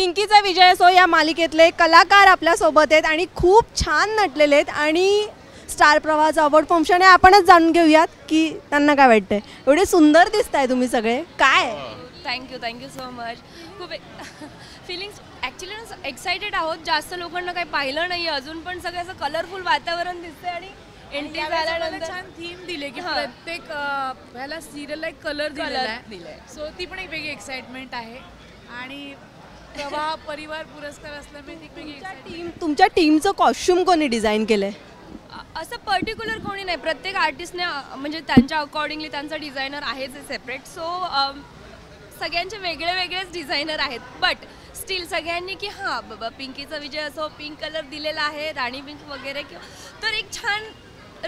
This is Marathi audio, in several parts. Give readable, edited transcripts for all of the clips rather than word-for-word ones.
पिंकीचा विजय असो या मालिकेतले कलाकार आपल्या सोबत आहेत आणि खूप छान नटलेले आहेत आणि स्टार प्रवाहाचा अवॉर्ड फंक्शन आहे. आपणच जाणून घेऊयात की त्यांना काय वाटतंय. एवढे सुंदर दिसताय तुम्ही सगळे. काय थँक्यू सो मच. खूप फिलिंग्स ॲक्च्युली एक्सायटेड आहोत. जास्त लोकांना काही पाहिलं नाही अजून, पण सगळं असं कलरफुल वातावरण दिसतंय आणि एंट्री झाल्यानंतर छान थीम दिले की प्रत्येक ह्याला सिरियलला एक कलर दिलेला आहे. सो ती पण एक वेगळी एक्साइटमेंट आहे आणि प्रवाह परिवार पुरस्कार असल्यामुळे ती वेगळी एक्साइटमेंट. तुमच्या टीमचं कॉस्ट्युम कोणी डिझाईन केलंय? असं पर्टिक्युलर कोणी नाही. प्रत्येक आर्टिस्टने म्हणजे त्यांच्या अकॉर्डिंगली त्यांचा डिझायनर आहेच सेपरेट. सो सगळ्यांचे वेगळे वेगळेच डिझायनर आहेत. बट स्टील सगळ्यांनी की हां बाबा पिंकीचा विजय असो, पिंक कलर दिलेला आहे, राणी पिंक वगैरे किंवा तर एक छान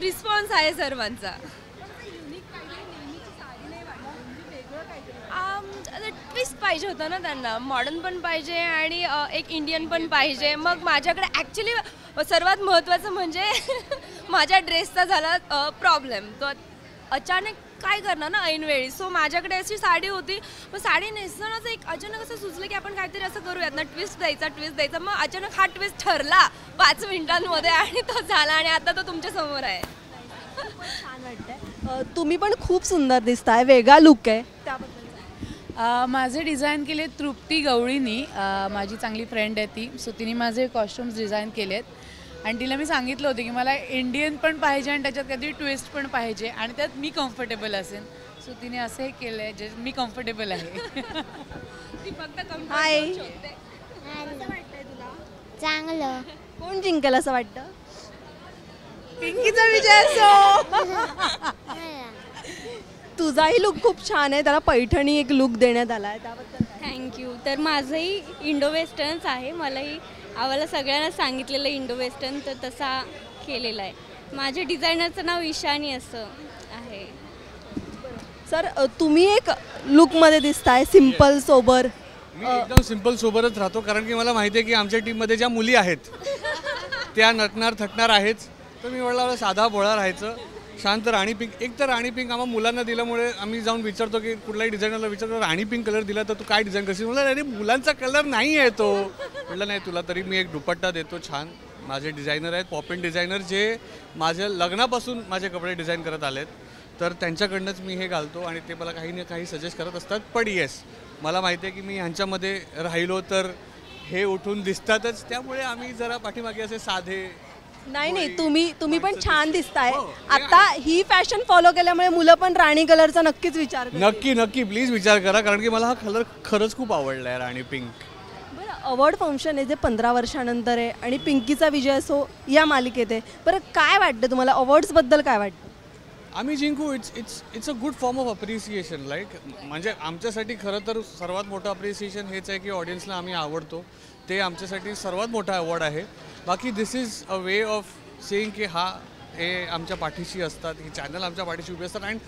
रिस्पॉन्स आहे सर्वांचा. ट्विस्ट पाहिजे होतं ना त्यांना. मॉडर्न पण पाहिजे आणि एक इंडियन पण पाहिजे. मग माझ्याकडे ॲक्च्युली सर्वात महत्त्वाचं म्हणजे माझ्या ड्रेसचा झाला प्रॉब्लेम. तो अचानक काय करणार ना ऐनवेळी. सो माझ्याकडे अशी साडी होती. मग साडी नेसतानाच एक अचानक असं सुचलं की आपण काहीतरी असं करूयात ना, ट्विस्ट द्यायचा. मग अचानक हा ट्विस्ट ठरला 5 मिनिटांमध्ये आणि तो झाला आणि आता तो तुमच्या समोर आहे. छान वाटतंय. तुम्ही पण खूप सुंदर दिसताय. वेगळा लुक आहे त्याबद्दल. माझे डिझाईन केले तृप्ती गवळीनी. माझी चांगली फ्रेंड आहे ती. सो तिने माझे कॉस्ट्युम्स डिझाईन केलेत आणि तिला मी सांगितलं होतं की मला इंडियन पण पाहिजे आणि त्याच्यात काहीतरी ट्विस्ट पण पाहिजे आणि त्यात मी कम्फर्टेबल असेल. सो तिने असं हे केलं आहे जे मी कम्फर्टेबल आहे. ती फक्त हाय. चांगलं. कोण जिंकेल असं वाटतं? पिंकीचा विजय असो. तुझाही लुक खूप छान आहे. त्याला पैठणी एक लुक देण्यात आला आहे त्याबद्दल. थँक्यू. तर माझंही इंडो वेस्टर्नच आहे. आम्हाला सगळ्यांना सांगितलेलं इंडो वेस्टर्न तर तसा केलेला आहे. माझ्या डिझायनरचं नाव ईशानी असं आहे. सर तुम्ही एक लुकमध्ये दिसताय सिम्पल सोबर. मी एकदम सिम्पल सोबरच राहतो कारण की मला माहिती आहे की आमच्या टीममध्ये ज्या मुली आहेत त्या नटणार थटणार आहेच. तर मी म्हटलं साधा भोळा राहायचं, शांत. राणी पिंक. एक तर राणी पिंक आम्हाला मुलांना दिल्यामुळे आम्ही जाऊन विचारतो की कुठल्याही डिझायनरला विचारतो राणी पिंक कलर दिला तर तू काय डिझाईन करशील. म्हटलं अरे मुलांचा कलर नाही आहे तो. म्हटलं नाही तुला तरी मी एक दुपट्टा देतो छान. माझे डिझायनर आहेत पॉपिन डिझायनर जे माझ्या लग्नापासून माझे कपडे डिझाईन करत आलेत. तर त्यांच्याकडनंच मी हे घालतो आणि ते मला काही ना काही सजेस्ट करत असतात. पण येस मला माहिती आहे की मी ह्यांच्यामध्ये राहिलो तर हे उठून दिसतातच. त्यामुळे आम्ही जरा पाठीमागे असे साधे. नाही तुम्ही पण छान दिसताय. आता ही फॅशन फॉलो केल्यामुळे मुलं पण राणी कलरचा नक्कीच विचार करतील. नक्की प्लीज विचार करा कारण की मला हा कलर खरंच खूप आवडला आहे राणी पिंक. बरं अवॉर्ड फंक्शन आहे जे 15 वर्षानंतर आहे आणि पिंकीचा विजय असो या मालिकेत आहे. बरं काय वाटतं तुम्हाला अवॉर्ड्सबद्दल काय वाटतं? आम्ही जिंकू. It's a good form of appreciation. Like म्हणजे आमच्यासाठी खरं तर सर्वात मोठं अप्रिसिएशन हेच आहे की ऑडियन्सला आम्ही आवडतो. ते आमच्यासाठी सर्वात मोठा अवॉर्ड आहे. बाकी this is a way of saying की हे आमच्या पाठीशी असतात, हे चॅनल आमच्या पाठीशी उभे असतात. आणि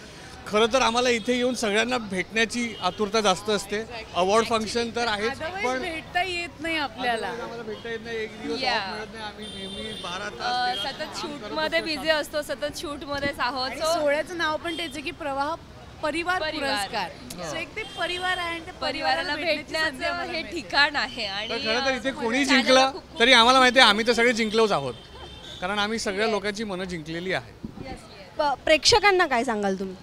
खरं तर आम्हाला इथे येऊन सगळ्यांना भेटण्याची आतुरता जास्त असते. अवॉर्ड फंक्शन तर आहेच पण भेटता येत नाही आपल्याला. आम्हाला भेटता येत नाही. एक दिवस मिळत नाही. आम्ही नेहमी 12 तास सतत शूटमध्ये बिझी असतो. सतत शूटमध्येच आहोत. सोहळ्याचं नाव पण त्याचे की प्रवाह परिवार पुरस्कार. सो एक ते परिवार आहे आणि परिवाराला भेटण्याचं हे ठिकाण आहे. आणि खरं तर इथे कोणी जिंकलं तरी आम्हाला माहिती आहे आम्ही तर सगळे जिंकलोच आहोत कारण आम्ही सगळ्या लोकांची मनं जिंकलेली आहेत. प्रेक्षकांना काय सांगाल तुम्ही?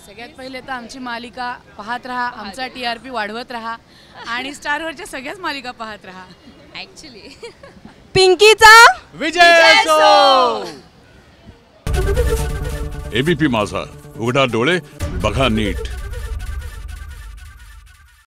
सगळ्यात पहिले तर आमची मालिका पाहत राहा, आमचा TRP वाढवत राहा आणि स्टारवरच्या सगळ्याच मालिका पाहत राहा. ॲक्च्युली पिंकीचा विजय असो. ABP माझा, उघडा डोळे बघा नीट.